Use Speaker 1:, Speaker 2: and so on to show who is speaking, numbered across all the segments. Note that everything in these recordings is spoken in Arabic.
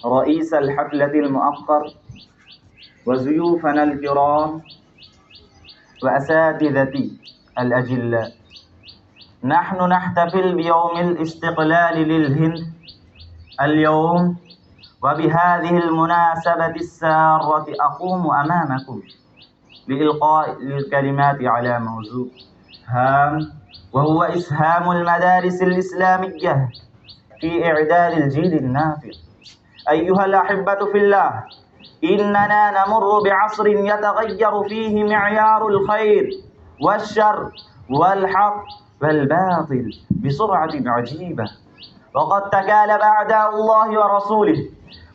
Speaker 1: رئيس الحفلة المؤخر وضيوفنا الكرام وأساتذتي الأجلاء، نحن نحتفل بيوم الاستقلال للهند اليوم، وبهذه المناسبة السارة أقوم أمامكم لإلقاء الكلمات على موضوع هام، وهو إسهام المدارس الإسلامية في إعداد الجيل النافع. أيها الأحبة في الله، إننا نمر بعصر يتغير فيه معيار الخير والشر والحق والباطل بسرعة عجيبة، وقد تكالب أعداء الله ورسوله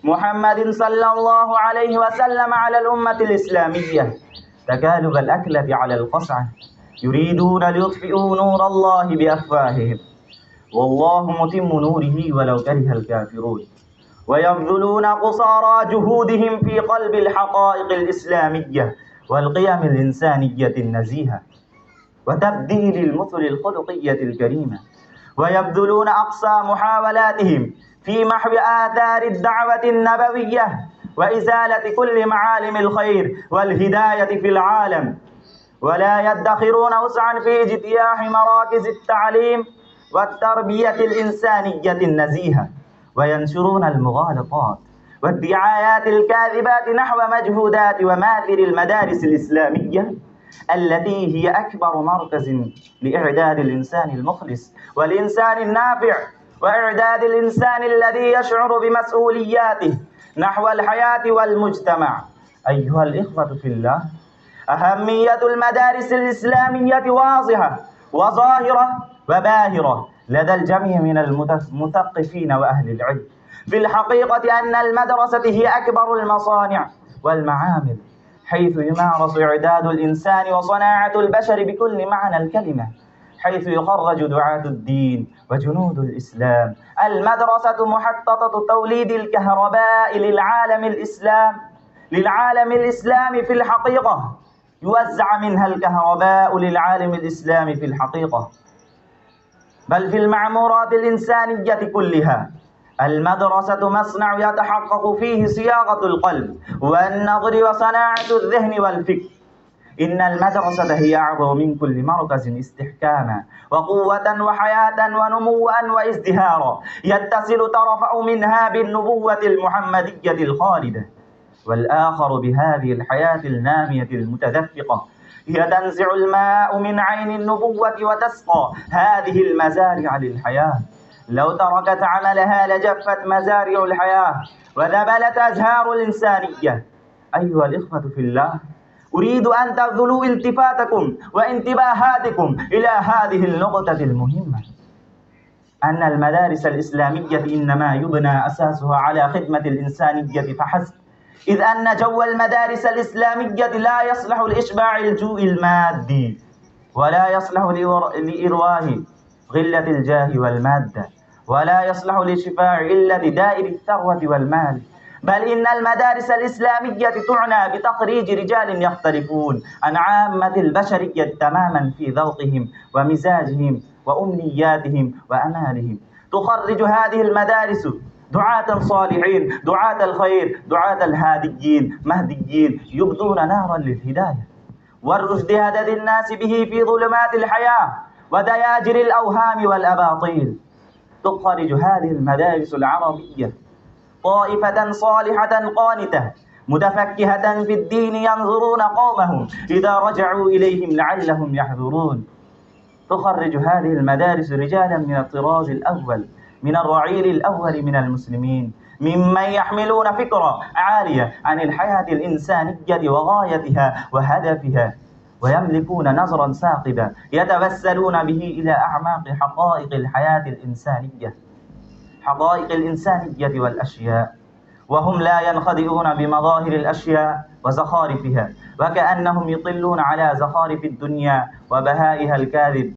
Speaker 1: محمد صلى الله عليه وسلم على الأمة الإسلامية تكالب الأكلة على القصعة، يريدون ليطفئوا نور الله بأفواههم والله متم نوره ولو كره الكافرون، ويبذلون قصارى جهودهم في قلب الحقائق الإسلامية والقيم الإنسانية النزيهة وتبديل المثل الخلقية الكريمة، ويبذلون أقصى محاولاتهم في محو آثار الدعوة النبوية وإزالة كل معالم الخير والهداية في العالم، ولا يدخرون وسعا في اجتياح مراكز التعليم والتربية الإنسانية النزيهة، وينشرون المغالطات والدعايات الكاذبات نحو مجهودات وماثل المدارس الإسلامية التي هي أكبر مركز لإعداد الإنسان المخلص والإنسان النافع، وإعداد الإنسان الذي يشعر بمسؤولياته نحو الحياة والمجتمع. أيها الإخوة في الله، أهمية المدارس الإسلامية واضحة وظاهرة وباهرة لدى الجميع من المثقفين وأهل العلم. في الحقيقة أن المدرسة هي أكبر المصانع والمعامل، حيث يمارس إعداد الإنسان وصناعة البشر بكل معنى الكلمة، حيث يخرج دعاة الدين وجنود الإسلام. المدرسة محطة توليد الكهرباء للعالم الإسلامي في الحقيقة، يوزع منها الكهرباء للعالم الإسلامي في الحقيقة، بل في المعمورات الإنسانية كلها. المدرسة مصنع يتحقق فيه صياغة القلب والنظر وصناعة الذهن والفكر. إن المدرسة هي أعظم من كل مركز استحكاما وقوة وحياة ونموا وازدهارا، يتصل طرفه منها بالنبوة المحمدية الخالدة، والآخر بهذه الحياة النامية المتدفقة. هي تنزع الماء من عين النبوة وتسقى هذه المزارع للحياة. لو تركت عملها لجفت مزارع الحياة وذبلت أزهار الإنسانية. أيها الإخوة في الله، أريد أن تبذلوا التفاتكم وانتباهاتكم إلى هذه النقطة المهمة، أن المدارس الإسلامية إنما يبنى أساسها على خدمة الإنسانية فحسب، إذ أن جو المدارس الإسلامية لا يصلح لإشباع الجوع المادي، ولا يصلح لإرواه غلة الجاه والمادة، ولا يصلح لشفاء علة دائر الثروة والمال، بل إن المدارس الإسلامية تعنى بتخريج رجال يختلفون عن عامة البشرية تماما في ذوقهم ومزاجهم وأمنياتهم وأمالهم. تخرج هذه المدارس دعاة صالحين، دعاة الخير، دعاة الهاديين مهديين، يبدون نارا للهداية والرشد هدد الناس به في ظلمات الحياة ودياجر الأوهام والأباطيل. تخرج هذه المدارس العربية طائفة صالحة قانتة متفكهة في الدين، ينظرون قومهم إذا رجعوا إليهم لعلهم يحذرون. تخرج هذه المدارس رجالا من الطراز الأول، من الرعيل الأول من المسلمين، ممن يحملون فكرة عالية عن الحياة الإنسانية وغايتها وهدفها، ويملكون نظرا ثاقبا يتوسلون به إلى أعماق حقائق الحياة الإنسانية، حقائق الإنسانية والأشياء، وهم لا ينخدعون بمظاهر الأشياء وزخارفها، وكأنهم يطلون على زخارف الدنيا وبهائها الكاذب.